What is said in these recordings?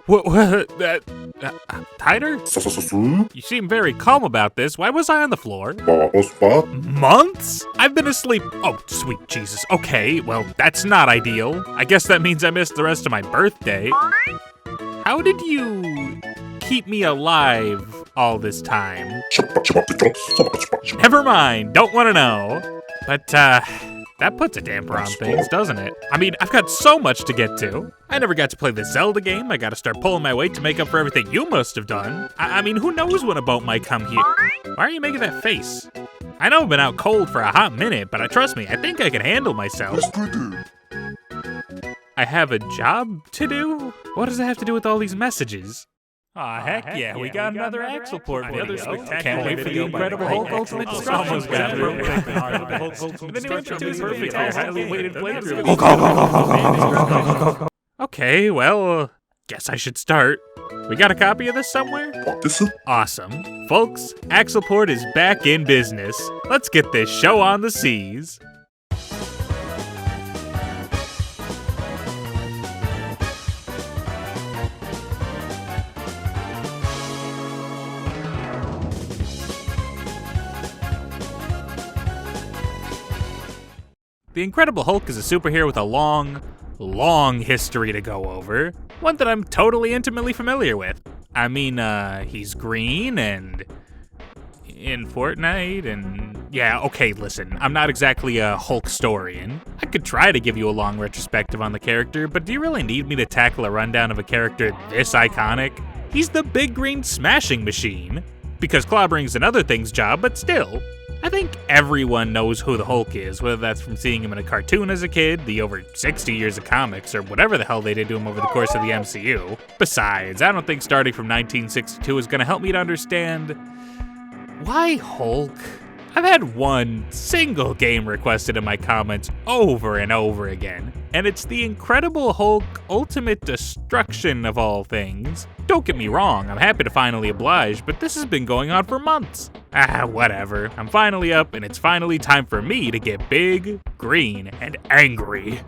That, tighter? You seem very calm about this. Why was I on the floor? Months? I've been asleep. Oh, sweet Jesus. Okay, well, that's not ideal. I guess that means I missed the rest of my birthday. How did you keep me alive all this time? Never mind, don't want to know. But, that puts a damper on things, doesn't it? I mean, I've got so much to get to. I never got to play the Zelda game. I gotta start pulling my weight to make up for everything you must have done. I mean, who knows when a boat might come here? Why are you making that face? I know I've been out cold for a hot minute, but trust me, I think I can handle myself. I have a job to do? What does that have to do with all these messages? Aw, heck yeah, we got another AxelPort video. Can't wait for the Incredible Hulk Ultimate Destruction. The new intro is perfect, highly awaited playthrough. Okay, well, guess I should start. We got a copy of this somewhere? Awesome. Folks, AxelPort is back in business. Let's get this show on the seas. The Incredible Hulk is a superhero with a long history to go over. One that I'm totally intimately familiar with. I mean, he's green and in Fortnite and... Yeah, okay, listen, I'm not exactly a Hulkstorian. I could try to give you a long retrospective on the character, but do you really need me to tackle a rundown of a character this iconic? He's the big green smashing machine. Because clobbering's another thing's job, but still. I think everyone knows who the Hulk is, whether that's from seeing him in a cartoon as a kid, the over 60 years of comics, or whatever the hell they did to him over the course of the MCU. Besides, I don't think starting from 1962 is going to help me to understand why Hulk? I've had one single game requested in my comments over and over again, and it's the Incredible Hulk Ultimate Destruction of all things. Don't get me wrong, I'm happy to finally oblige, but this has been going on for months. Whatever. I'm finally up, and it's finally time for me to get big, green, and angry.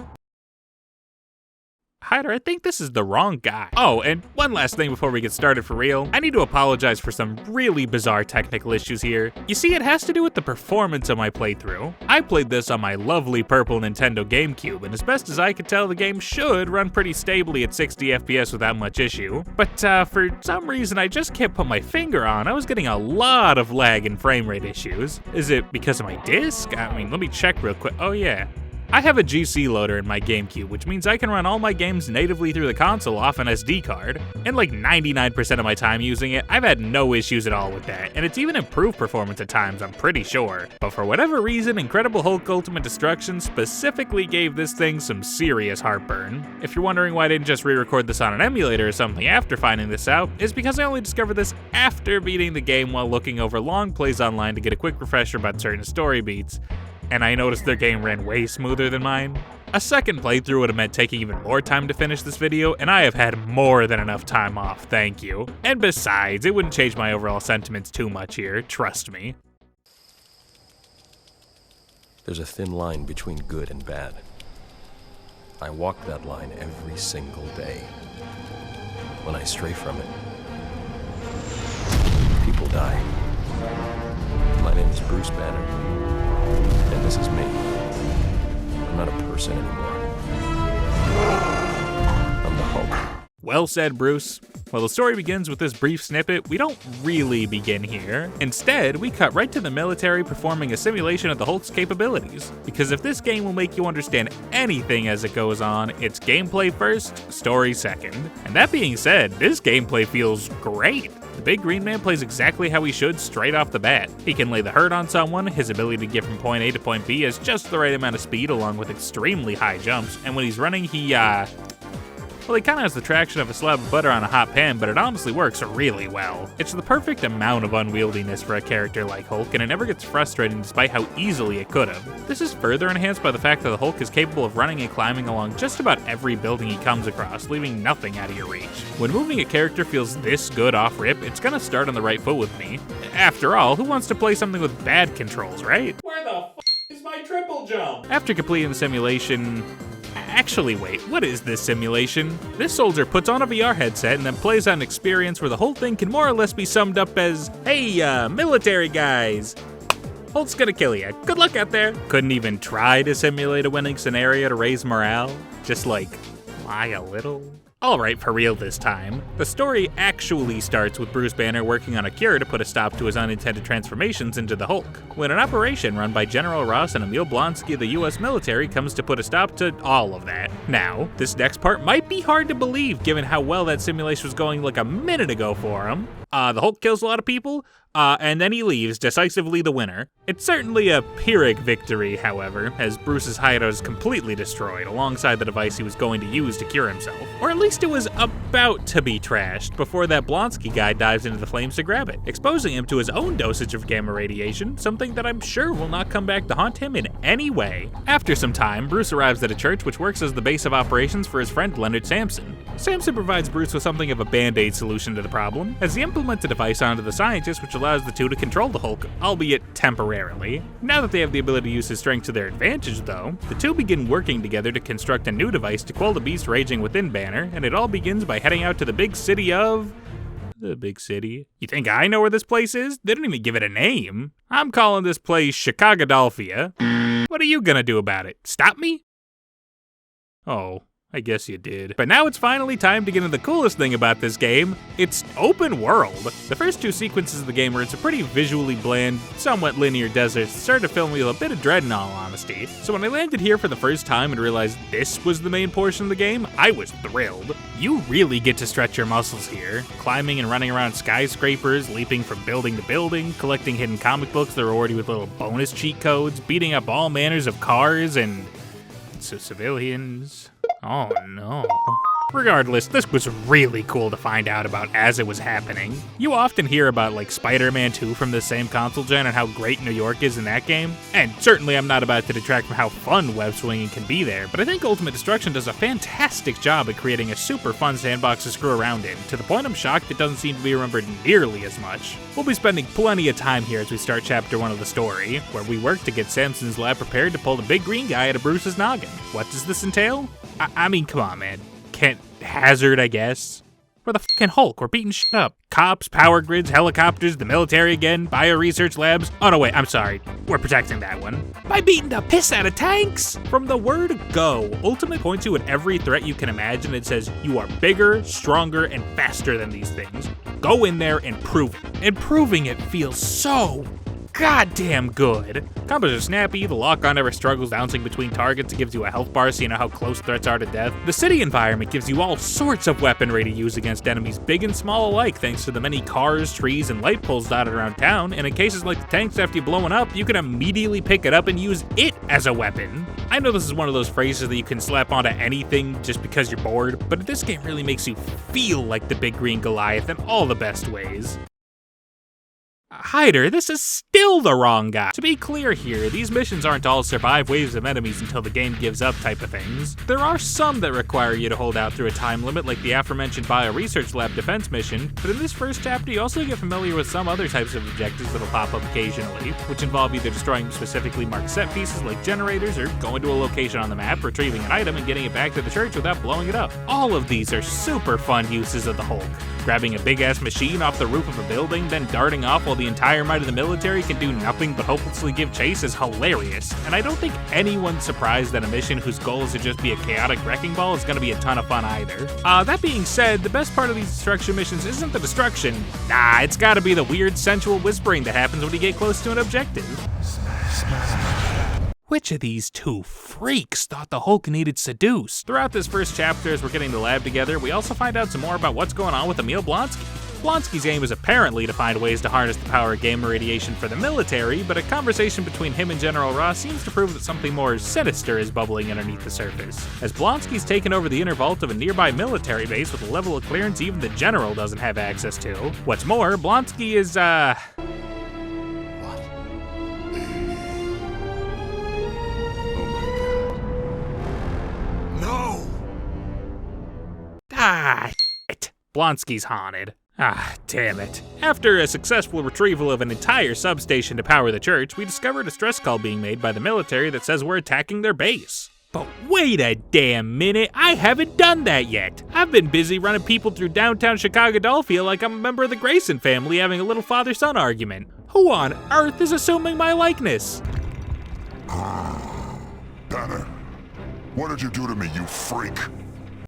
Hyder, I think this is the wrong guy. Oh, and one last thing before we get started for real. I need to apologize for some really bizarre technical issues here. You see, it has to do with the performance of my playthrough. I played this on my lovely purple Nintendo GameCube, and as best as I could tell, the game should run pretty stably at 60 FPS without much issue. But for some reason I just can't put my finger on, I was getting a lot of lag and frame rate issues. Is it because of my disc? I mean, let me check real quick. Oh yeah. I have a GC loader in my GameCube, which means I can run all my games natively through the console off an SD card. And like 99% of my time using it, I've had no issues at all with that, and it's even improved performance at times, I'm pretty sure. But for whatever reason, Incredible Hulk Ultimate Destruction specifically gave this thing some serious heartburn. If you're wondering why I didn't just re-record this on an emulator or something after finding this out, it's because I only discovered this after beating the game while looking over long plays online to get a quick refresher about certain story beats. And I noticed their game ran way smoother than mine. A second playthrough would have meant taking even more time to finish this video, and I have had more than enough time off, thank you. And besides, it wouldn't change my overall sentiments too much here, trust me. There's a thin line between good and bad. I walk that line every single day. When I stray from it, people die. My name is Bruce Banner. And this is me. I'm not a person anymore. I'm the Hulk. Well said, Bruce. While the story begins with this brief snippet, we don't really begin here. Instead, we cut right to the military performing a simulation of the Hulk's capabilities. Because if this game will make you understand anything as it goes on, it's gameplay first, story second. And that being said, this gameplay feels great. The big green man plays exactly how he should straight off the bat. He can lay the hurt on someone, his ability to get from point A to point B has just the right amount of speed along with extremely high jumps, and when he's running, well, he kind of has the traction of a slab of butter on a hot pan, but it honestly works really well. It's the perfect amount of unwieldiness for a character like Hulk, and it never gets frustrating despite how easily it could have. This is further enhanced by the fact that the Hulk is capable of running and climbing along just about every building he comes across, leaving nothing out of your reach. When moving a character feels this good off rip, it's gonna start on the right foot with me. After all, who wants to play something with bad controls, right? Where the f is my triple jump? After completing the simulation, Actually, wait, what is this simulation? This soldier puts on a VR headset and then plays out an experience where the whole thing can more or less be summed up as, hey, military guys, Hulk's gonna kill you. Good luck out there. Couldn't even try to simulate a winning scenario to raise morale. Just like, lie a little. Alright, for real this time. The story actually starts with Bruce Banner working on a cure to put a stop to his unintended transformations into the Hulk, when an operation run by General Ross and Emil Blonsky of the US military comes to put a stop to all of that. Now, this next part might be hard to believe given how well that simulation was going like a minute ago for him. The Hulk kills a lot of people, and then he leaves, decisively the winner. It's certainly a Pyrrhic victory, however, as Bruce's hideout is completely destroyed, alongside the device he was going to use to cure himself. Or at least it was about to be trashed, before that Blonsky guy dives into the flames to grab it, exposing him to his own dosage of gamma radiation, something that I'm sure will not come back to haunt him in any way. After some time, Bruce arrives at a church which works as the base of operations for his friend Leonard Samson. Samson provides Bruce with something of a band-aid solution to the problem, as he implements a device onto the scientist which allows the two to control the Hulk, albeit temporarily. Now that they have the ability to use his strength to their advantage, though, the two begin working together to construct a new device to quell the beast raging within Banner, and it all begins by heading out to the big city of... The big city? You think I know where this place is? They didn't even give it a name. I'm calling this place Chicagodolphia. What are you gonna do about it? Stop me? Oh. I guess you did. But now it's finally time to get into the coolest thing about this game. It's open world. The first two sequences of the game were it's a pretty visually bland, somewhat linear desert that started to fill me with a bit of dread in all honesty. So when I landed here for the first time and realized this was the main portion of the game, I was thrilled. You really get to stretch your muscles here, climbing and running around skyscrapers, leaping from building to building, collecting hidden comic books that are already with little bonus cheat codes, beating up all manners of cars and civilians. Oh no. Regardless, this was really cool to find out about as it was happening. You often hear about like Spider-Man 2 from the same console gen and how great New York is in that game, and certainly I'm not about to detract from how fun web swinging can be there, but I think Ultimate Destruction does a fantastic job at creating a super fun sandbox to screw around in, to the point I'm shocked it doesn't seem to be remembered nearly as much. We'll be spending plenty of time here as we start chapter 1 of the story, where we work to get Samson's lab prepared to pull the big green guy out of Bruce's noggin. What does this entail? I mean, come on, man. Kent Hazard, I guess. We're the fucking Hulk. We're beating shit up. Cops, power grids, helicopters, the military again, bio-research labs. Oh no, wait, I'm sorry. We're protecting that one. By beating the piss out of tanks! From the word go, Ultimate points you at every threat you can imagine. It says you are bigger, stronger, and faster than these things. Go in there and prove it. And proving it feels so goddamn good. Combos are snappy, the lock-on never struggles bouncing between targets, it gives you a health bar so you know how close threats are to death. The city environment gives you all sorts of weaponry to use against enemies big and small alike thanks to the many cars, trees, and light poles dotted around town, and in cases like the tanks after you blowing up, you can immediately pick it up and use it as a weapon. I know this is one of those phrases that you can slap onto anything just because you're bored, but this game really makes you feel like the big green Goliath in all the best ways. Hyder, this is still the wrong guy. To be clear here, these missions aren't all survive waves of enemies until the game gives up type of things. There are some that require you to hold out through a time limit, like the aforementioned Bio-Research Lab defense mission, but in this first chapter you also get familiar with some other types of objectives that'll pop up occasionally, which involve either destroying specifically marked set pieces like generators, or going to a location on the map, retrieving an item, and getting it back to the church without blowing it up. All of these are super fun uses of the Hulk. Grabbing a big-ass machine off the roof of a building, then darting off while the entire might of the military can do nothing but hopelessly give chase is hilarious, and I don't think anyone's surprised that a mission whose goal is to just be a chaotic wrecking ball is gonna be a ton of fun either. That being said, the best part of these destruction missions isn't the destruction. Nah, it's gotta be the weird sensual whispering that happens when you get close to an objective. Which of these two freaks thought the Hulk needed seduced? Throughout this first chapter, as we're getting the lab together, we also find out some more about what's going on with Emil Blonsky. Blonsky's aim is apparently to find ways to harness the power of gamma radiation for the military, but a conversation between him and General Ross seems to prove that something more sinister is bubbling underneath the surface, as Blonsky's taken over the inner vault of a nearby military base with a level of clearance even the General doesn't have access to. What's more, Blonsky is, shit. Blonsky's haunted. Damn it. After a successful retrieval of an entire substation to power the church, we discovered a stress call being made by the military that says we're attacking their base. But wait a damn minute, I haven't done that yet. I've been busy running people through downtown Chicagodelphia like I'm a member of the Grayson family having a little father-son argument. Who on earth is assuming my likeness? Banner, what did you do to me, you freak?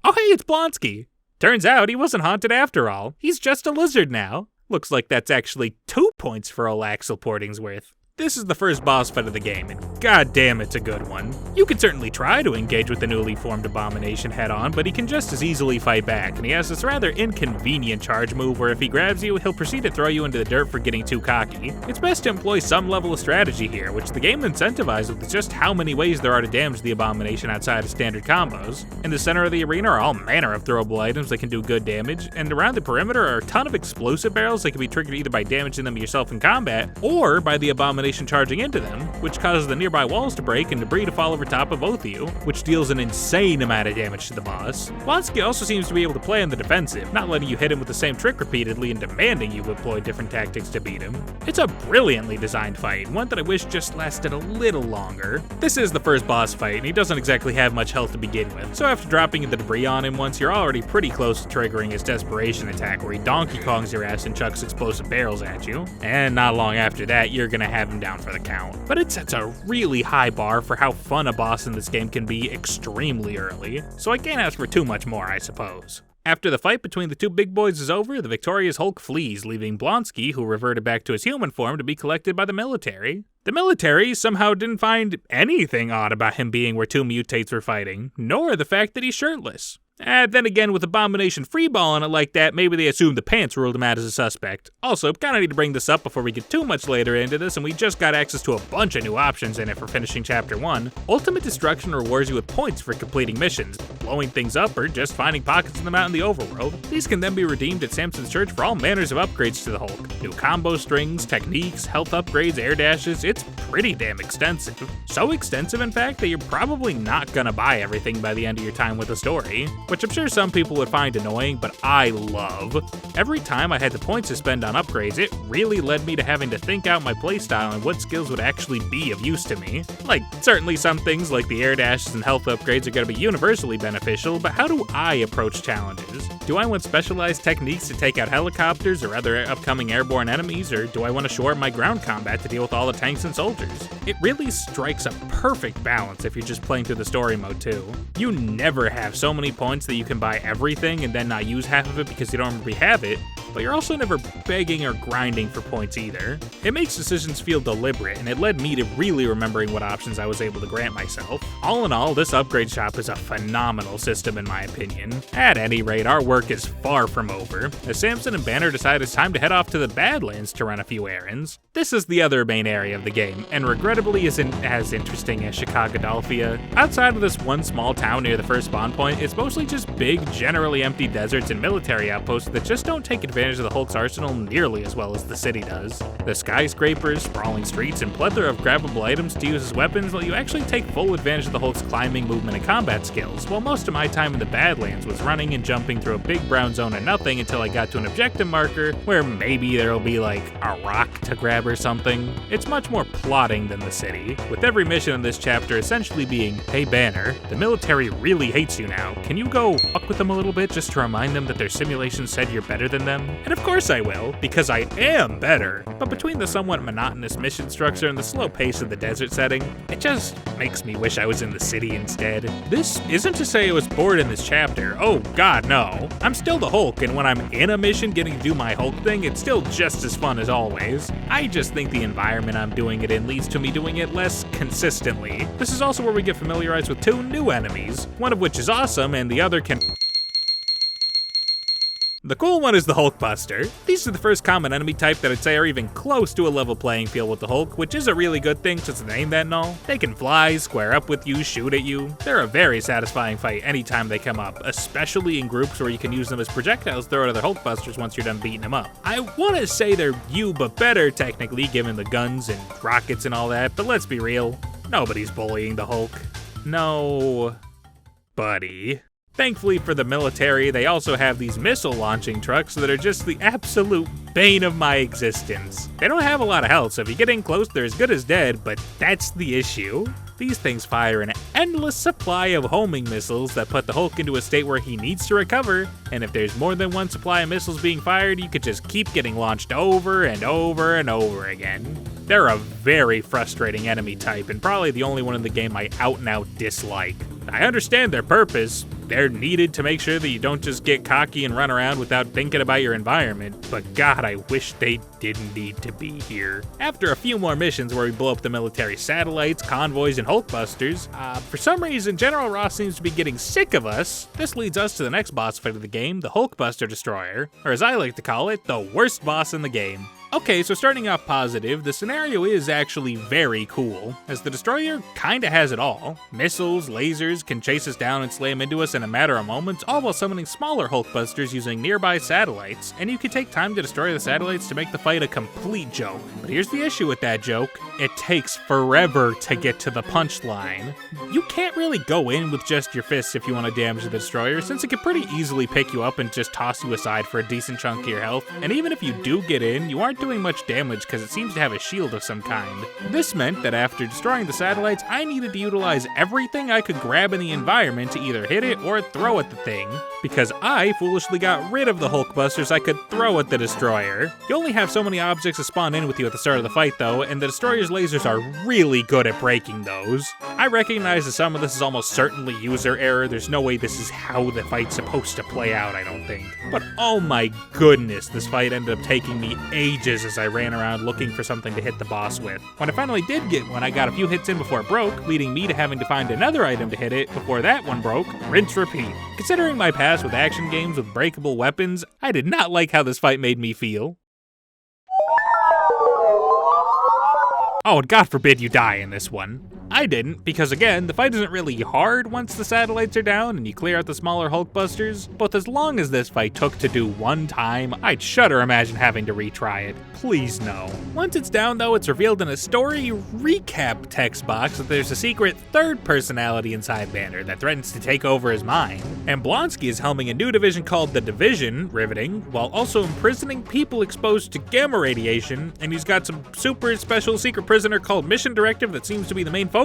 Oh hey, it's Blonsky. Turns out he wasn't haunted after all. He's just a lizard now. Looks like that's actually 2 points for old AxelPorting's worth. This is the first boss fight of the game, and goddamn it's a good one. You could certainly try to engage with the newly formed abomination head-on, but he can just as easily fight back, and he has this rather inconvenient charge move where if he grabs you, he'll proceed to throw you into the dirt for getting too cocky. It's best to employ some level of strategy here, which the game incentivizes with just how many ways there are to damage the abomination outside of standard combos. In the center of the arena are all manner of throwable items that can do good damage, and around the perimeter are a ton of explosive barrels that can be triggered either by damaging them yourself in combat, or by the abomination charging into them, which causes the nearby walls to break and debris to fall over top of both of you, which deals an insane amount of damage to the boss. Blonsky also seems to be able to play on the defensive, not letting you hit him with the same trick repeatedly and demanding you employ different tactics to beat him. It's a brilliantly designed fight, one that I wish just lasted a little longer. This is the first boss fight, and he doesn't exactly have much health to begin with, so after dropping the debris on him once, you're already pretty close to triggering his desperation attack where he Donkey Kongs your ass and chucks explosive barrels at you, and not long after that, you're gonna have him down for the count. But it sets a really high bar for how fun a boss in this game can be extremely early, so I can't ask for too much more, I suppose. After the fight between the two big boys is over, the victorious Hulk flees, leaving Blonsky, who reverted back to his human form, to be collected by the military. The military somehow didn't find anything odd about him being where two mutates were fighting, nor the fact that he's shirtless. Then again, with Abomination freeballing it like that, maybe they assumed the pants ruled him out as a suspect. Also, kinda need to bring this up before we get too much later into this, and we just got access to a bunch of new options in it for finishing Chapter 1. Ultimate Destruction rewards you with points for completing missions, blowing things up, or just finding pockets of them out in the overworld. These can then be redeemed at Samson's Church for all manners of upgrades to the Hulk. New combo strings, techniques, health upgrades, air dashes, it's pretty damn extensive. So extensive, in fact, that you're probably not gonna buy everything by the end of your time with the story, which I'm sure some people would find annoying, but I love. Every time I had the points to spend on upgrades, it really led me to having to think out my playstyle and what skills would actually be of use to me. Like, certainly some things like the air dashes and health upgrades are going to be universally beneficial, but how do I approach challenges? Do I want specialized techniques to take out helicopters or other upcoming airborne enemies, or do I want to shore up my ground combat to deal with all the tanks and soldiers? It really strikes a perfect balance if you're just playing through the story mode too. You never have so many points that you can buy everything and then not use half of it because you don't already have it, but you're also never begging or grinding for points either. It makes decisions feel deliberate, and it led me to really remembering what options I was able to grant myself. All in all, this upgrade shop is a phenomenal system in my opinion. At any rate, our work is far from over, as Samson and Banner decide it's time to head off to the Badlands to run a few errands. This is the other main area of the game, and regrettably isn't as interesting as Chicagodelphia. Outside of this one small town near the first spawn point, it's mostly just big, generally empty deserts and military outposts that just don't take advantage of the Hulk's arsenal nearly as well as the city does. The skyscrapers, sprawling streets, and plethora of grabbable items to use as weapons let you actually take full advantage of the Hulk's climbing, movement, and combat skills, while most of my time in the Badlands was running and jumping through a big brown zone of nothing until I got to an objective marker where maybe there'll be like a rock to grab or something. It's much more plotting than the city, with every mission in this chapter essentially being, hey Banner, the military really hates you now. Can you go fuck with them a little bit just to remind them that their simulation said you're better than them? And of course I will, because I am better. But between the somewhat monotonous mission structure and the slow pace of the desert setting, it just makes me wish I was in the city instead. This isn't to say I was bored in this chapter, oh god no. I'm still the Hulk, and when I'm in a mission getting to do my Hulk thing, it's still just as fun as always. I just think the environment I'm doing it in leads to me doing it less consistently. This is also where we get familiarized with two new enemies, one of which is awesome and the other can... The cool one is the Hulkbuster. These are the first common enemy type that I'd say are even close to a level playing field with the Hulk, which is a really good thing since the name that and all. They can fly, square up with you, shoot at you. They're a very satisfying fight anytime they come up, especially in groups where you can use them as projectiles to throw at other Hulkbusters once you're done beating them up. I want to say they're you but better technically given the guns and rockets and all that, but let's be real, nobody's bullying the Hulk. No, buddy. Thankfully for the military, they also have these missile launching trucks that are just the absolute bane of my existence. They don't have a lot of health, so if you get in close, they're as good as dead, but that's the issue. These things fire an endless supply of homing missiles that put the Hulk into a state where he needs to recover, and if there's more than one supply of missiles being fired, you could just keep getting launched over and over and over again. They're a very frustrating enemy type, and probably the only one in the game I out-and-out dislike. I understand their purpose. They're needed to make sure that you don't just get cocky and run around without thinking about your environment, but God, I wish they didn't need to be here. After a few more missions where we blow up the military satellites, convoys, and Hulkbusters, for some reason General Ross seems to be getting sick of us. This leads us to the next boss fight of the game, the Hulkbuster Destroyer, or as I like to call it, the worst boss in the game. Okay, so starting off positive, the scenario is actually very cool, as the Destroyer kinda has it all. Missiles, lasers, can chase us down and slam into us in a matter of moments, all while summoning smaller Hulkbusters using nearby satellites, and you can take time to destroy the satellites to make the fight a complete joke. But here's the issue with that joke, it takes forever to get to the punchline. You can't really go in with just your fists if you want to damage the Destroyer, since it can pretty easily pick you up and just toss you aside for a decent chunk of your health, and even if you do get in, you aren't doing much damage because it seems to have a shield of some kind. This meant that after destroying the satellites, I needed to utilize everything I could grab in the environment to either hit it or throw at the thing, because I foolishly got rid of the Hulkbusters I could throw at the Destroyer. You only have so many objects to spawn in with you at the start of the fight though, and the Destroyer's lasers are really good at breaking those. I recognize that some of this is almost certainly user error, there's no way this is how the fight's supposed to play out, I don't think. But oh my goodness, this fight ended up taking me ages as I ran around looking for something to hit the boss with. When I finally did get one, I got a few hits in before it broke, leading me to having to find another item to hit it before that one broke. Rinse, repeat. Considering my past with action games with breakable weapons, I did not like how this fight made me feel. Oh, and God forbid you die in this one. I didn't, because again, the fight isn't really hard once the satellites are down and you clear out the smaller Hulkbusters, but as long as this fight took to do one time, I'd shudder imagine having to retry it. Please no. Once it's down though, it's revealed in a story recap text box that there's a secret third personality inside Banner that threatens to take over his mind, and Blonsky is helming a new division called the Division, riveting, while also imprisoning people exposed to gamma radiation, and he's got some super special secret prisoner called Mission Directive that seems to be the main focus.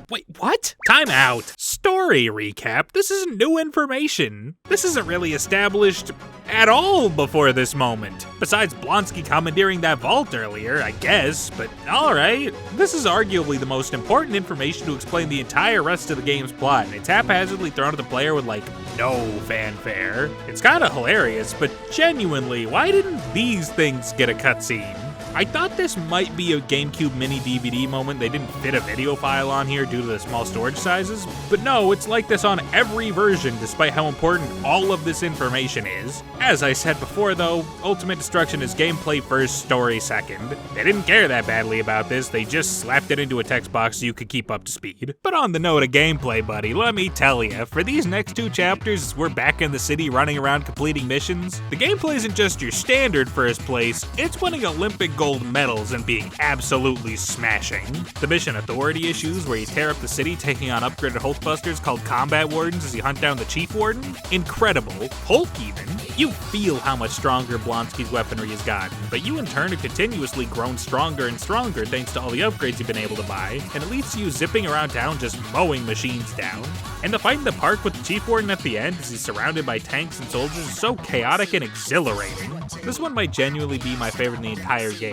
Wait, what? Time out. Story recap? This isn't new information. This isn't really established at all before this moment. Besides Blonsky commandeering that vault earlier, I guess, but alright. This is arguably the most important information to explain the entire rest of the game's plot, and it's haphazardly thrown at the player with like no fanfare. It's kinda hilarious, but genuinely, why didn't these things get a cutscene? I thought this might be a GameCube mini DVD moment. They didn't fit a video file on here due to the small storage sizes, but no, it's like this on every version despite how important all of this information is. As I said before though, Ultimate Destruction is gameplay first, story second. They didn't care that badly about this, they just slapped it into a text box so you could keep up to speed. But on the note of gameplay, buddy, let me tell ya, for these next two chapters as we're back in the city running around completing missions, the gameplay isn't just your standard first place, it's winning Olympic gold medals and being absolutely smashing. The mission authority issues where you tear up the city taking on upgraded Hulkbusters called Combat Wardens as you hunt down the Chief Warden? Incredible. Hulk even. You feel how much stronger Blonsky's weaponry has gotten, but you in turn have continuously grown stronger and stronger thanks to all the upgrades you've been able to buy, and it leads to you zipping around town just mowing machines down. And the fight in the park with the Chief Warden at the end as he's surrounded by tanks and soldiers is so chaotic and exhilarating. This one might genuinely be my favorite in the entire game.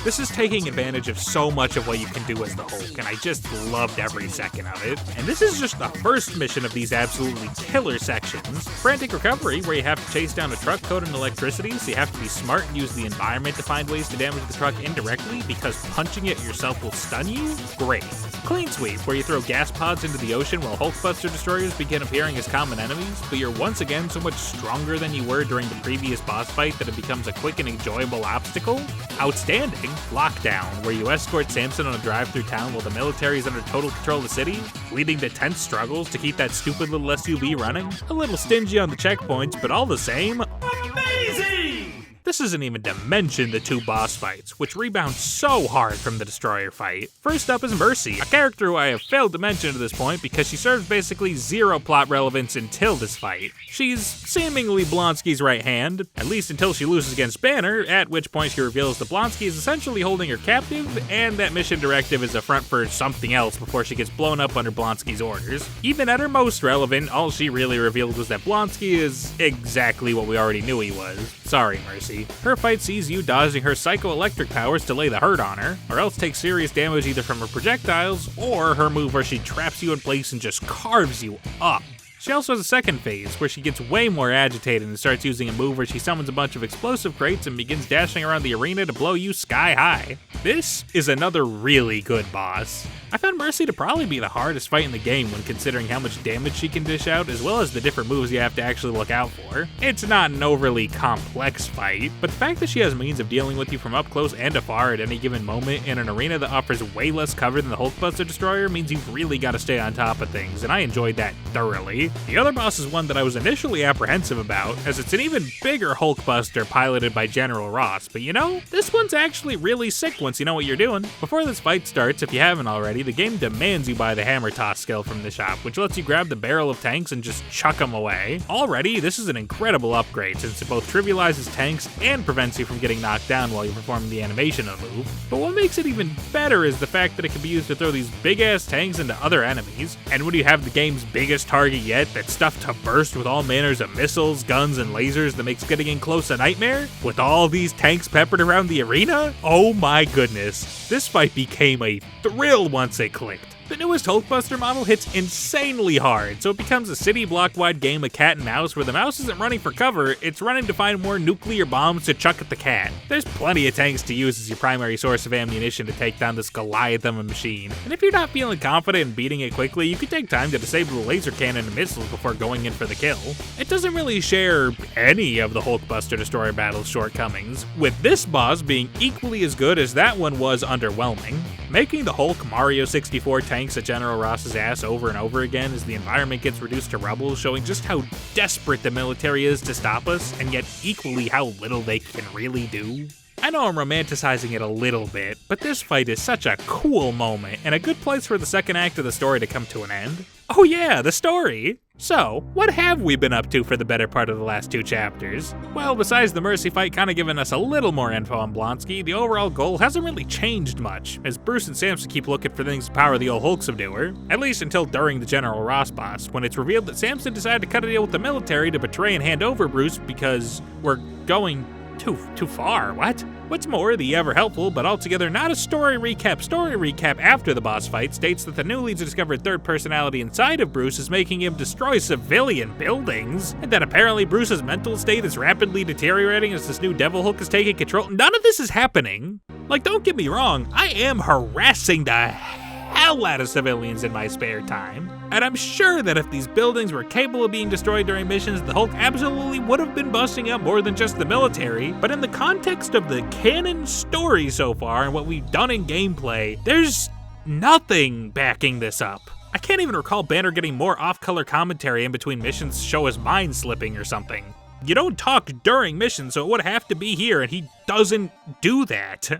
This is taking advantage of so much of what you can do as the Hulk, and I just loved every second of it. And this is just the first mission of these absolutely killer sections. Frantic Recovery, where you have to chase down a truck coated in electricity, so you have to be smart and use the environment to find ways to damage the truck indirectly because punching it yourself will stun you? Great. Clean Sweep, where you throw gas pods into the ocean while Hulkbuster destroyers begin appearing as common enemies, but you're once again so much stronger than you were during the previous boss fight that it becomes a quick and enjoyable obstacle? Outstanding. Lockdown, where you escort Samson on a drive through town while the military is under total control of the city, leading to tense struggles to keep that stupid little SUV running. A little stingy on the checkpoints, but all the same, amazing! The this isn't even to mention the 2 boss fights, which rebound so hard from the Destroyer fight. First up is Mercy, a character who I have failed to mention to this point because she serves basically 0 plot relevance until this fight. She's seemingly Blonsky's right hand, at least until she loses against Banner, at which point she reveals that Blonsky is essentially holding her captive, and that mission directive is a front for something else before she gets blown up under Blonsky's orders. Even at her most relevant, all she really revealed was that Blonsky is exactly what we already knew he was. Sorry, Mercy. Her fight sees you dodging her psychoelectric powers to lay the hurt on her, or else take serious damage either from her projectiles, or her move where she traps you in place and just carves you up. She also has a second phase, where she gets way more agitated and starts using a move where she summons a bunch of explosive crates and begins dashing around the arena to blow you sky high. This is another really good boss. I found Mercy to probably be the hardest fight in the game when considering how much damage she can dish out, as well as the different moves you have to actually look out for. It's not an overly complex fight, but the fact that she has means of dealing with you from up close and afar at any given moment in an arena that offers way less cover than the Hulkbuster Destroyer means you've really got to stay on top of things, and I enjoyed that thoroughly. The other boss is one that I was initially apprehensive about, as it's an even bigger Hulkbuster piloted by General Ross, but you know, this one's actually really sick once you know what you're doing. Before this fight starts, if you haven't already, the game demands you buy the hammer toss skill from the shop, which lets you grab the barrel of tanks and just chuck them away. Already, this is an incredible upgrade since it both trivializes tanks and prevents you from getting knocked down while you're performing the animation of the move. But what makes it even better is the fact that it can be used to throw these big-ass tanks into other enemies. And when you have the game's biggest target yet that's stuffed to burst with all manners of missiles, guns, and lasers that makes getting in close a nightmare, with all these tanks peppered around the arena, oh my goodness. This fight became a thrill once it clicked. The newest Hulkbuster model hits insanely hard, so it becomes a city block-wide game of cat and mouse where the mouse isn't running for cover, it's running to find more nuclear bombs to chuck at the cat. There's plenty of tanks to use as your primary source of ammunition to take down this Goliath of a machine, and if you're not feeling confident in beating it quickly, you can take time to disable the laser cannon and missiles before going in for the kill. It doesn't really share any of the Hulkbuster Destroyer battle's shortcomings, with this boss being equally as good as that one was underwhelming. Making the Hulk Mario 64 tanks at General Ross's ass over and over again as the environment gets reduced to rubble, showing just how desperate the military is to stop us, and yet equally how little they can really do. I know I'm romanticizing it a little bit, but this fight is such a cool moment, and a good place for the second act of the story to come to an end. Oh yeah, the story! So, what have we been up to for the better part of the last 2 chapters? Well, besides the Mercy fight kinda giving us a little more info on Blonsky, the overall goal hasn't really changed much, as Bruce and Samson keep looking for things to power the old Hulk subduer, at least until during the General Ross boss, when it's revealed that Samson decided to cut a deal with the military to betray and hand over Bruce because we're going too far, what? What's more, the ever-helpful but altogether not a story recap after the boss fight states that the newly discovered third personality inside of Bruce is making him destroy civilian buildings, and that apparently Bruce's mental state is rapidly deteriorating as this new Devil Hulk is taking control. None of this is happening. Like, don't get me wrong, I am harassing the hell out of civilians in my spare time. And I'm sure that if these buildings were capable of being destroyed during missions, the Hulk absolutely would have been busting up more than just the military. But in the context of the canon story so far and what we've done in gameplay, there's nothing backing this up. I can't even recall Banner getting more off-color commentary in between missions to show his mind slipping or something. You don't talk during missions, so it would have to be here, and he doesn't do that.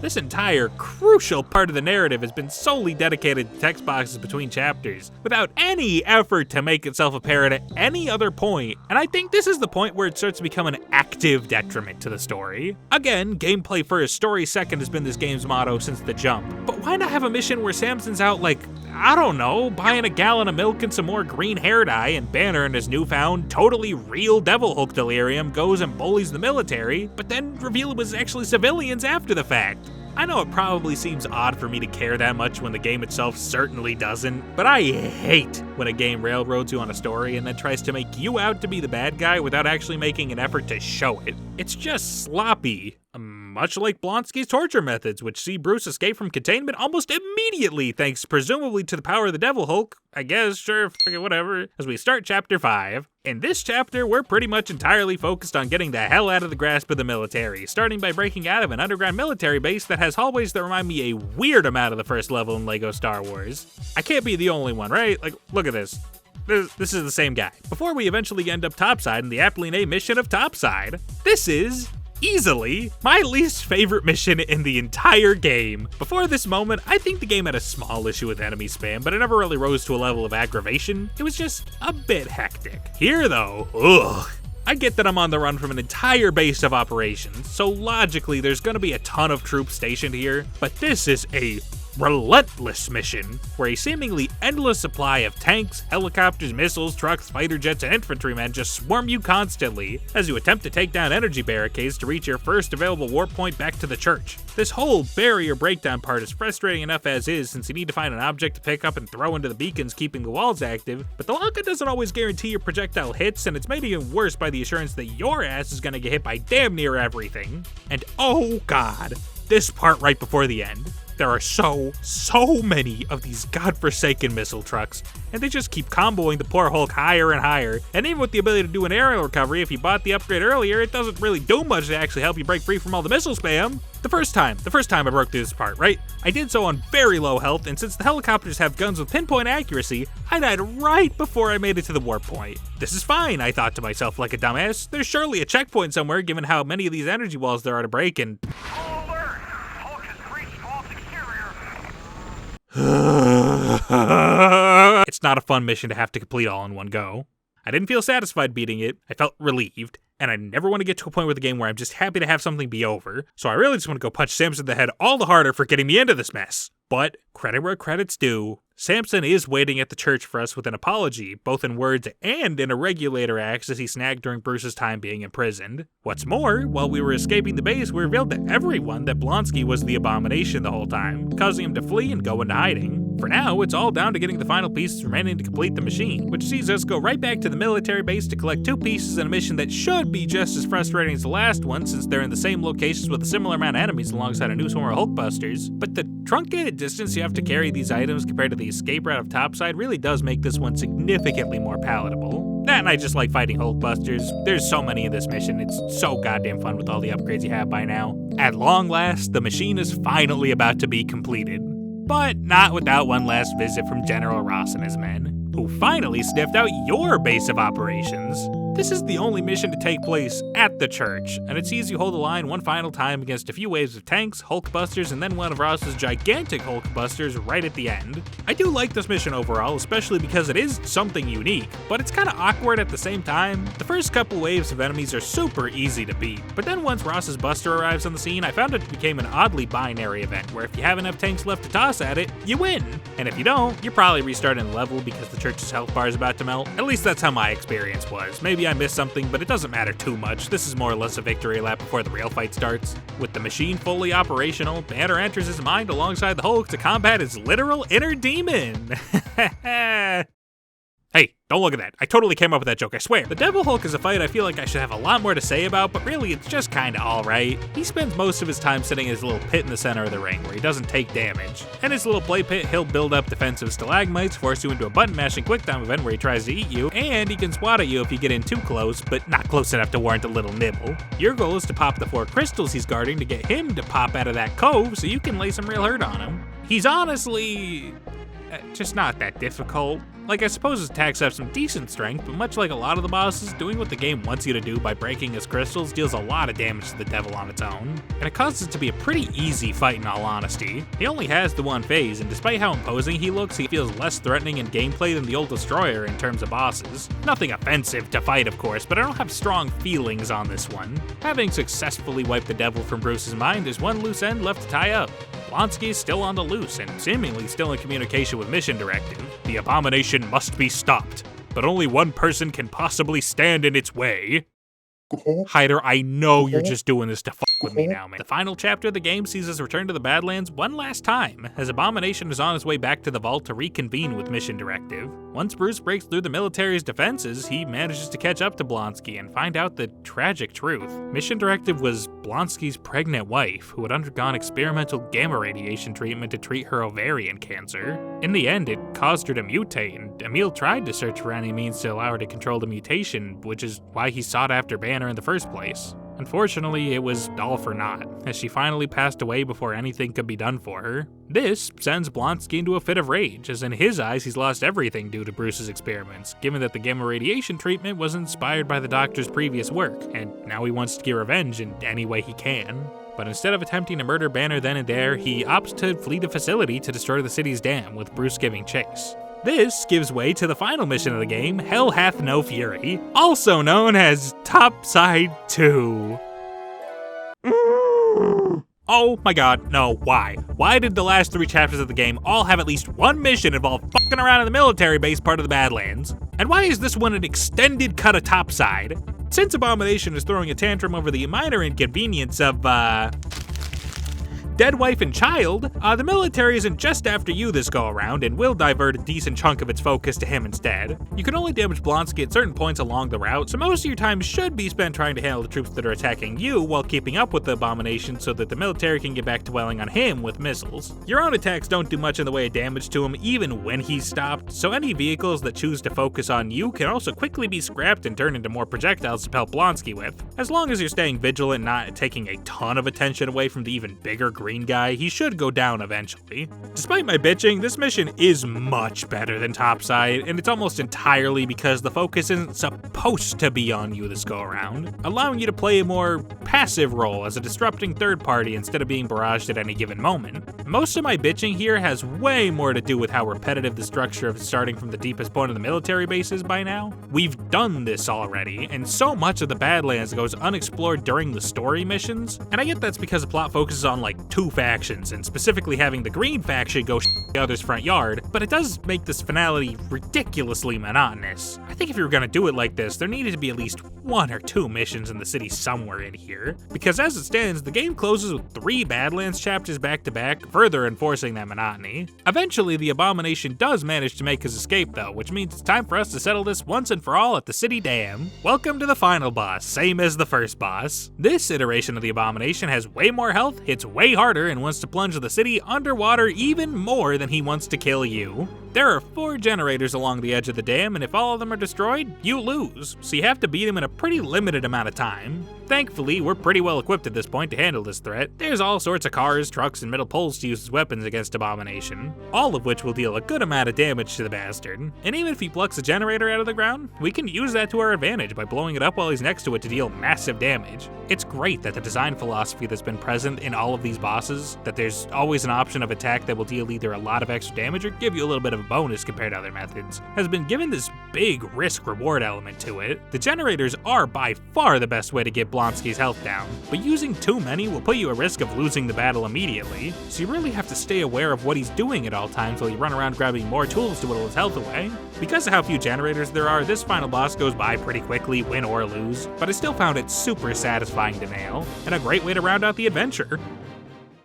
This entire crucial part of the narrative has been solely dedicated to text boxes between chapters, without any effort to make itself apparent at any other point, and I think this is the point where it starts to become an active detriment to the story. Again, gameplay first, story second has been this game's motto since the jump, but why not have a mission where Samson's out like, I don't know, buying a gallon of milk and some more green hair dye, and Banner and his newfound, totally real Devil Hulk delirium goes and bullies the military, but then reveal it was actually civilians after the fact. I know it probably seems odd for me to care that much when the game itself certainly doesn't, but I hate when a game railroads you on a story and then tries to make you out to be the bad guy without actually making an effort to show it. It's just sloppy. Much like Blonsky's torture methods, which see Bruce escape from containment almost immediately thanks presumably to the power of the Devil Hulk, I guess, sure, whatever, as we start Chapter 5. In this chapter, we're pretty much entirely focused on getting the hell out of the grasp of the military, starting by breaking out of an underground military base that has hallways that remind me a weird amount of the first level in LEGO Star Wars. I can't be the only one, right? Like, look at this. This is the same guy. Before we eventually end up topside in the aptly named mission of Topside, this is easily my least favorite mission in the entire game. Before this moment, I think the game had a small issue with enemy spam, but it never really rose to a level of aggravation. It was just a bit hectic. Here though, ugh. I get that I'm on the run from an entire base of operations, so logically there's gonna be a ton of troops stationed here, but this is a relentless mission where a seemingly endless supply of tanks, helicopters, missiles, trucks, fighter jets, and infantrymen just swarm you constantly as you attempt to take down energy barricades to reach your first available warp point back to the church. This whole barrier breakdown part is frustrating enough as is, since you need to find an object to pick up and throw into the beacons keeping the walls active, but the Lanka doesn't always guarantee your projectile hits, and it's made even worse by the assurance that your ass is gonna get hit by damn near everything. And oh god, this part right before the end. There are so many of these godforsaken missile trucks, and they just keep comboing the poor Hulk higher and higher, and even with the ability to do an aerial recovery if you bought the upgrade earlier, it doesn't really do much to actually help you break free from all the missile spam. The first time I broke through this part, right? I did so on very low health, and since the helicopters have guns with pinpoint accuracy, I died right before I made it to the warp point. This is fine, I thought to myself like a dumbass. There's surely a checkpoint somewhere given how many of these energy walls there are to break, and it's not a fun mission to have to complete all in one go. I didn't feel satisfied beating it, I felt relieved, and I never want to get to a point with a game where I'm just happy to have something be over, so I really just want to go punch Samson in the head all the harder for getting me into this mess. But credit where credit's due, Samson is waiting at the church for us with an apology, both in words and in a regulator axe as he snagged during Bruce's time being imprisoned. What's more, while we were escaping the base, we revealed to everyone that Blonsky was the abomination the whole time, causing him to flee and go into hiding. For now, it's all down to getting the final pieces remaining to complete the machine, which sees us go right back to the military base to collect 2 pieces in a mission that should be just as frustrating as the last one, since they're in the same locations with a similar amount of enemies alongside a new swarm of Hulkbusters. But the truncated distance you have to carry these items compared to the escape route of Topside really does make this one significantly more palatable. And I just like fighting Hulkbusters. There's so many in this mission, it's so goddamn fun with all the upgrades you have by now. At long last, the machine is finally about to be completed. But not without one last visit from General Ross and his men, who finally sniffed out your base of operations. This is the only mission to take place at the church, and it sees you hold the line one final time against a few waves of tanks, Hulkbusters, and then one of Ross's gigantic Hulkbusters right at the end. I do like this mission overall, especially because it is something unique, but it's kinda awkward at the same time. The first couple waves of enemies are super easy to beat, but then once Ross's Buster arrives on the scene, I found it became an oddly binary event, where if you have enough tanks left to toss at it, you win. And if you don't, you're probably restarting the level because the church's health bar is about to melt. At least that's how my experience was. Maybe I missed something, but it doesn't matter too much. This is more or less a victory lap before the real fight starts. With the machine fully operational, Banner enters his mind alongside the Hulk to combat his literal inner demon. Hey, don't look at that. I totally came up with that joke, I swear. The Devil Hulk is a fight I feel like I should have a lot more to say about, but really it's just kinda alright. He spends most of his time sitting in his little pit in the center of the ring where he doesn't take damage. In his little play pit, he'll build up defensive stalagmites, force you into a button mashing quick time event where he tries to eat you, and he can swat at you if you get in too close, but not close enough to warrant a little nibble. Your goal is to pop the 4 crystals he's guarding to get him to pop out of that cove so you can lay some real hurt on him. He's honestly just not that difficult. Like, I suppose his attacks have some decent strength, but much like a lot of the bosses, doing what the game wants you to do by breaking his crystals deals a lot of damage to the devil on its own. And it causes it to be a pretty easy fight in all honesty. He only has the one phase, and despite how imposing he looks, he feels less threatening in gameplay than the old Destroyer in terms of bosses. Nothing offensive to fight, of course, but I don't have strong feelings on this one. Having successfully wiped the devil from Bruce's mind, there's one loose end left to tie up. Blonsky is still on the loose and seemingly still in communication with Mission Directive. The abomination must be stopped, but only one person can possibly stand in its way. Hyder, I know you're just doing this to fuck with me now, man. The final chapter of the game sees us return to the Badlands one last time, as Abomination is on his way back to the vault to reconvene with Mission Directive. Once Bruce breaks through the military's defenses, he manages to catch up to Blonsky and find out the tragic truth. Mission Directive was Blonsky's pregnant wife, who had undergone experimental gamma radiation treatment to treat her ovarian cancer. In the end, it caused her to mutate, and Emil tried to search for any means to allow her to control the mutation, which is why he sought after Banner in the first place. Unfortunately, it was all for naught, as she finally passed away before anything could be done for her. This sends Blonsky into a fit of rage, as in his eyes he's lost everything due to Bruce's experiments, given that the gamma radiation treatment was inspired by the doctor's previous work, and now he wants to get revenge in any way he can. But instead of attempting to murder Banner then and there, he opts to flee the facility to destroy the city's dam, with Bruce giving chase. This gives way to the final mission of the game, Hell Hath No Fury, also known as Topside 2. Oh my god, no, why? Why did the last 3 chapters of the game all have at least one mission involve fucking around in the military base part of the Badlands? And why is this one an extended cut of Topside? Since Abomination is throwing a tantrum over the minor inconvenience of, dead wife and child, the military isn't just after you this go around and will divert a decent chunk of its focus to him instead. You can only damage Blonsky at certain points along the route, so most of your time should be spent trying to handle the troops that are attacking you while keeping up with the Abomination so that the military can get back to dwelling on him with missiles. Your own attacks don't do much in the way of damage to him even when he's stopped, so any vehicles that choose to focus on you can also quickly be scrapped and turned into more projectiles to pelt Blonsky with. As long as you're staying vigilant and not taking a ton of attention away from the even bigger green guy, he should go down eventually. Despite my bitching, this mission is much better than Topside, and it's almost entirely because the focus isn't supposed to be on you this go around, allowing you to play a more passive role as a disrupting third party instead of being barraged at any given moment. Most of my bitching here has way more to do with how repetitive the structure of starting from the deepest point of the military base is by now. We've done this already, and so much of the Badlands goes unexplored during the story missions, and I get that's because the plot focuses on like 2 factions, and specifically having the green faction go the other's front yard, but it does make this finality ridiculously monotonous. I think if you were gonna do it like this, there needed to be at least 1 or 2 missions in the city somewhere in here, because as it stands, the game closes with 3 Badlands chapters back to back, further enforcing that monotony. Eventually, the Abomination does manage to make his escape though, which means it's time for us to settle this once and for all at the city dam. Welcome to the final boss, same as the first boss. This iteration of the Abomination has way more health, hits way harder, and wants to plunge the city underwater even more than he wants to kill you. There are 4 generators along the edge of the dam, and if all of them are destroyed, you lose, so you have to beat him in a pretty limited amount of time. Thankfully, we're pretty well equipped at this point to handle this threat. There's all sorts of cars, trucks, and metal poles to use as weapons against Abomination, all of which will deal a good amount of damage to the bastard. And even if he plucks a generator out of the ground, we can use that to our advantage by blowing it up while he's next to it to deal massive damage. It's great that the design philosophy that's been present in all of these bosses, that there's always an option of attack that will deal either a lot of extra damage or give you a little bit of a bonus compared to other methods, has been given this big risk-reward element to it. The generators are by far the best way to get Blonsky's health down, but using too many will put you at risk of losing the battle immediately, so you really have to stay aware of what he's doing at all times while you run around grabbing more tools to whittle his health away. Because of how few generators there are, this final boss goes by pretty quickly, win or lose, but I still found it super satisfying to nail, and a great way to round out the adventure.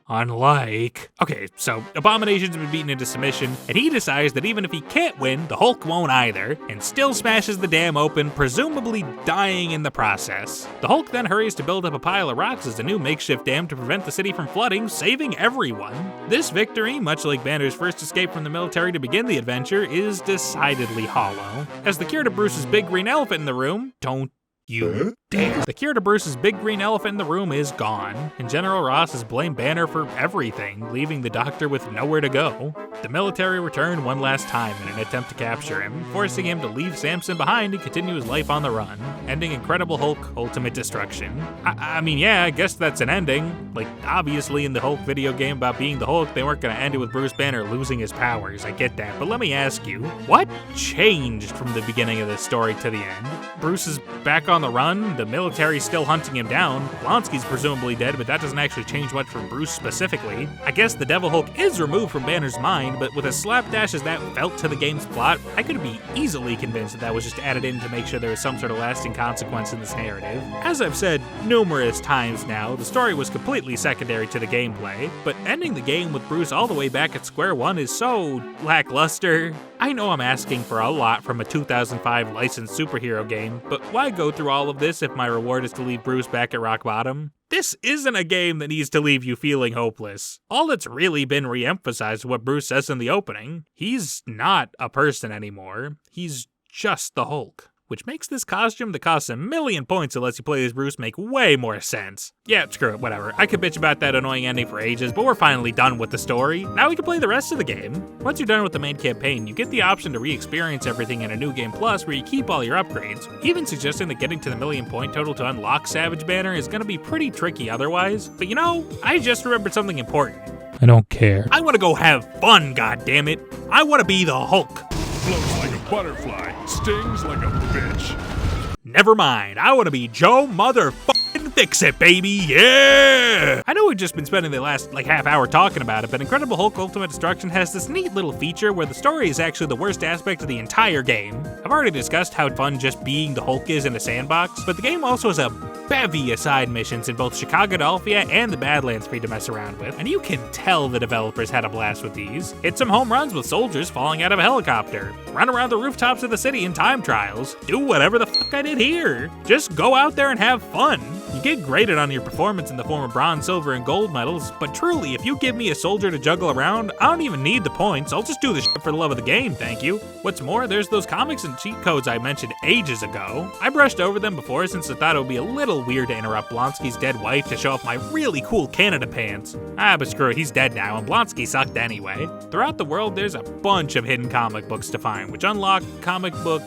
Okay, so Abomination's been beaten into submission, and he decides that even if he can't win, the Hulk won't either, and still smashes the dam open, presumably dying in the process. The Hulk then hurries to build up a pile of rocks as a new makeshift dam to prevent the city from flooding, saving everyone. This victory, much like Banner's first escape from the military to begin the adventure, is decidedly hollow. As the cure to Bruce's big green elephant in the room, don't you dare. The cure to Bruce's big green elephant in the room is gone, and General Ross has blamed Banner for everything, leaving the Doctor with nowhere to go. The military return one last time in an attempt to capture him, forcing him to leave Samson behind and continue his life on the run, ending Incredible Hulk Ultimate Destruction. I mean, yeah, I guess that's an ending. Like, obviously in the Hulk video game about being the Hulk, they weren't gonna end it with Bruce Banner losing his powers, I get that, but let me ask you, what changed from the beginning of this story to the end? Bruce is back on the run, the military's still hunting him down, Blonsky's presumably dead, but that doesn't actually change much for Bruce specifically. I guess the Devil Hulk is removed from Banner's mind, but with as slapdash as that felt to the game's plot, I could be easily convinced that that was just added in to make sure there was some sort of lasting consequence in this narrative. As I've said numerous times now, the story was completely secondary to the gameplay, but ending the game with Bruce all the way back at square one is so lackluster. I know I'm asking for a lot from a 2005 licensed superhero game, but why go through all of this if my reward is to leave Bruce back at rock bottom? This isn't a game that needs to leave you feeling hopeless. All that's really been re-emphasized is what Bruce says in the opening. He's not a person anymore. He's just the Hulk. which makes this costume that costs 1,000,000 points unless you play as Bruce make way more sense. Yeah, screw it, whatever. I could bitch about that annoying ending for ages, but we're finally done with the story. Now we can play the rest of the game. Once you're done with the main campaign, you get the option to re-experience everything in a New Game Plus where you keep all your upgrades, even suggesting that getting to the 1,000,000 point total to unlock Savage Banner is gonna be pretty tricky otherwise. But you know, I just remembered something important. I don't care. I wanna go have fun, goddammit. I wanna be the Hulk. Floats like a butterfly, stings like a bitch. Never mind, I wanna be Joe motherfucking Fix-It, baby, yeah! I know we've just been spending the last half hour talking about it, but Incredible Hulk Ultimate Destruction has this neat little feature where the story is actually the worst aspect of the entire game. I've already discussed how fun just being the Hulk is in a sandbox, but the game also has a bevy of side missions in both Chicagodelphia and the Badlands for you to mess around with, and you can tell the developers had a blast with these. Hit some home runs with soldiers falling out of a helicopter, run around the rooftops of the city in time trials, do whatever the fuck I did here. Just go out there and have fun. You get graded on your performance in the form of bronze, silver, and gold medals, but truly, if you give me a soldier to juggle around, I don't even need the points. I'll just do the shit for the love of the game, thank you. What's more, there's those comics and cheat codes I mentioned ages ago. I brushed over them before since I thought it would be a little weird to interrupt Blonsky's dead wife to show off my really cool Canada pants. But screw it, he's dead now, and Blonsky sucked anyway. Throughout the world, there's a bunch of hidden comic books to find, which unlock comic book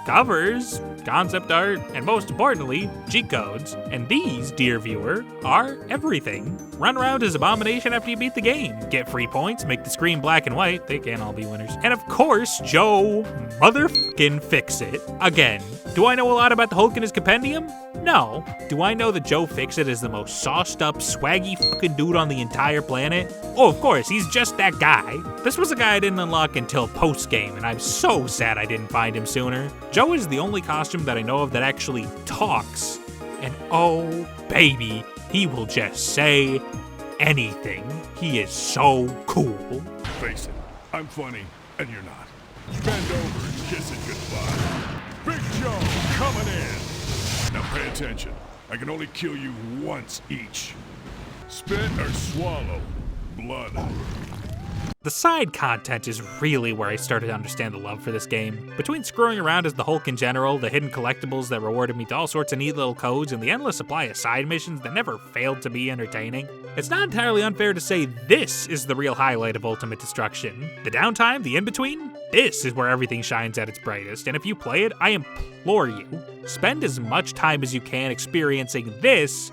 covers, concept art, and most importantly, cheat codes. And these, dear viewer, are everything. Run around as Abomination after you beat the game. Get free points, make the screen black and white, they can't all be winners. And of course, Joe motherfucking Fix-It. Again, do I know a lot about the Hulk and his compendium? No. Do I know that Joe Fix-It is the most sauced up, swaggy fucking dude on the entire planet? Oh, of course, he's just that guy. This was a guy I didn't unlock until post-game, and I'm so sad I didn't find him sooner. Joe is the only costume that I know of that actually talks. And oh, baby, he will just say anything. He is so cool. Face it, I'm funny, and you're not. Bend over and kiss it goodbye. Big Joe coming in. Now pay attention. I can only kill you once each. Spit or swallow. Blood. The side content is really where I started to understand the love for this game. Between screwing around as the Hulk in general, the hidden collectibles that rewarded me to all sorts of neat little codes, and the endless supply of side missions that never failed to be entertaining, it's not entirely unfair to say this is the real highlight of Ultimate Destruction. The downtime, the in-between, this is where everything shines at its brightest, and if you play it, I implore you, spend as much time as you can experiencing this,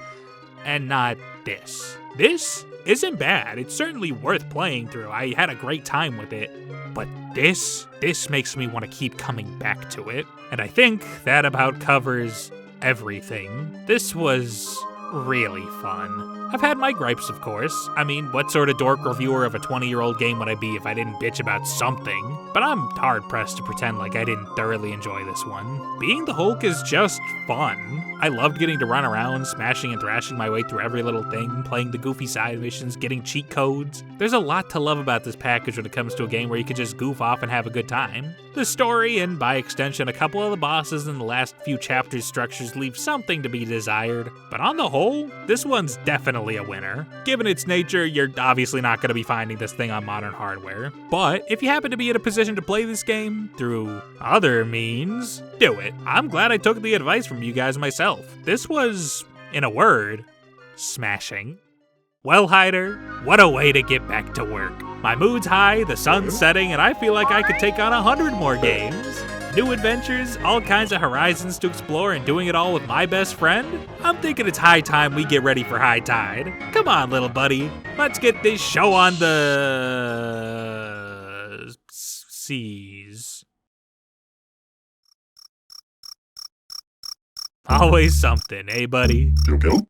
and not this. This isn't bad, it's certainly worth playing through, I had a great time with it, but this makes me want to keep coming back to it, and I think that about covers everything. This was really fun. I've had my gripes, of course. I mean, what sort of dork reviewer of a 20-year-old game would I be if I didn't bitch about something? But I'm hard-pressed to pretend like I didn't thoroughly enjoy this one. Being the Hulk is just fun. I loved getting to run around, smashing and thrashing my way through every little thing, playing the goofy side missions, getting cheat codes. There's a lot to love about this package when it comes to a game where you could just goof off and have a good time. The story, and by extension, a couple of the bosses in the last few chapters' structures leave something to be desired. But on the whole, this one's definitely a winner. Given its nature, you're obviously not going to be finding this thing on modern hardware. But if you happen to be in a position to play this game through other means, do it. I'm glad I took the advice from you guys myself. This was, in a word, smashing. Well, Hyder, what a way to get back to work. My mood's high, the sun's setting, and I feel like I could take on 100 more games. New adventures, all kinds of horizons to explore, and doing it all with my best friend? I'm thinking it's high time we get ready for high tide. Come on, little buddy. Let's get this show on the seas. Always something, eh, buddy? Go.